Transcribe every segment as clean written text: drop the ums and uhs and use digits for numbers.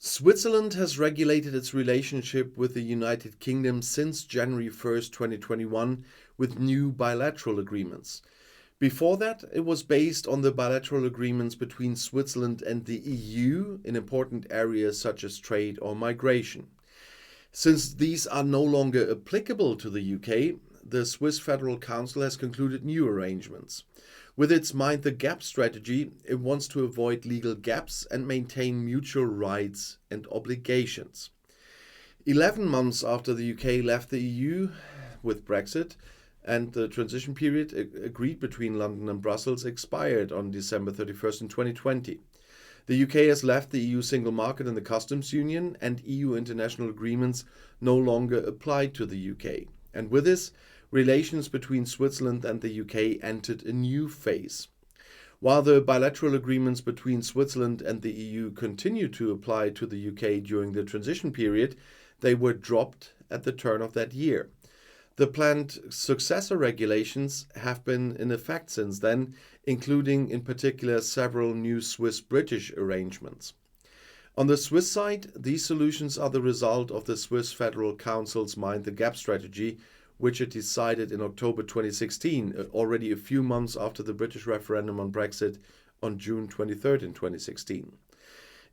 Switzerland has regulated its relationship with the United Kingdom since January 1st, 2021, with new bilateral agreements. Before that, it was based on the bilateral agreements between Switzerland and the EU in important areas such as trade or migration. Since these are no longer applicable to the UK, the Swiss Federal Council has concluded new arrangements. With its Mind the Gap strategy, it wants to avoid legal gaps and maintain mutual rights and obligations. 11 months after the UK left the EU with Brexit, and the transition period agreed between London and Brussels expired on December 31st in 2020. The UK has left the EU single market and the customs union, and EU international agreements no longer apply to the UK. And with this, relations between Switzerland and the UK entered a new phase. While the bilateral agreements between Switzerland and the EU continue to apply to the UK during the transition period, they were dropped at the turn of that year. The planned successor regulations have been in effect since then, including in particular several new Swiss-British arrangements. On the Swiss side, these solutions are the result of the Swiss Federal Council's Mind the Gap strategy, which it decided in October 2016, already a few months after the British referendum on Brexit on June 23rd in 2016.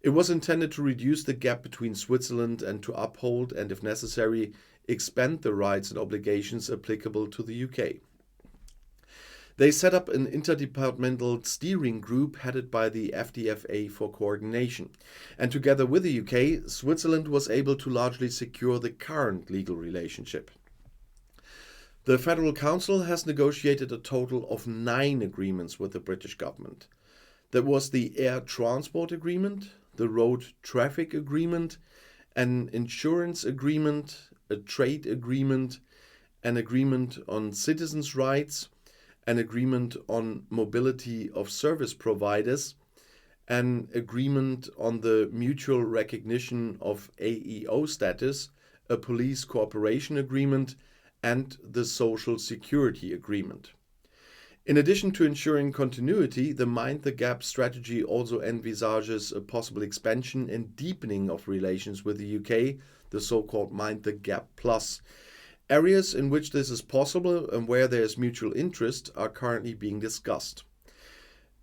It was intended to reduce the gap between Switzerland and to uphold and, if necessary, expand the rights and obligations applicable to the UK. They set up an interdepartmental steering group headed by the FDFA for coordination. And together with the UK, Switzerland was able to largely secure the current legal relationship. The Federal Council has negotiated a total of 9 agreements with the British government. There was the Air Transport Agreement, the Road Traffic Agreement, an Insurance Agreement, a Trade Agreement, an Agreement on Citizens' Rights, an Agreement on Mobility of Service Providers, an Agreement on the Mutual Recognition of AEO status, a Police Cooperation Agreement, and the Social Security Agreement. In addition to ensuring continuity, the Mind the Gap strategy also envisages a possible expansion and deepening of relations with the UK, the so-called Mind the Gap Plus. Areas in which this is possible and where there is mutual interest are currently being discussed.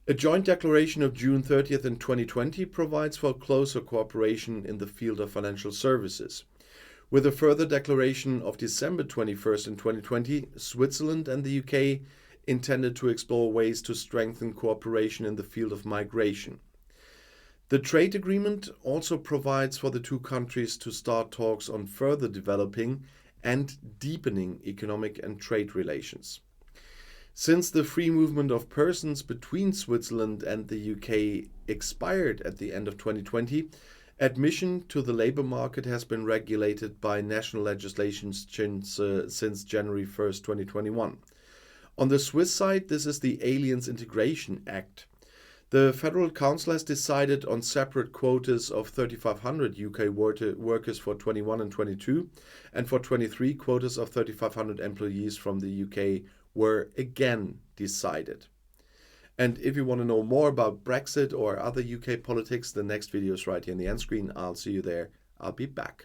A joint declaration of June 30th in 2020 provides for closer cooperation in the field of financial services. With a further declaration of December 21st in 2020, Switzerland and the UK intended to explore ways to strengthen cooperation in the field of migration. The trade agreement also provides for the two countries to start talks on further developing and deepening economic and trade relations. Since the free movement of persons between Switzerland and the UK expired at the end of 2020, admission to the labour market has been regulated by national legislation since January 1st, 2021. On the Swiss side, this is the Aliens Integration Act. The Federal Council has decided on separate quotas of 3,500 UK workers for 21 and 22, and for 23 quotas of 3,500 employees from the UK were again decided. And if you want to know more about Brexit or other UK politics, the next video is right here on the end screen. I'll see you there. I'll be back.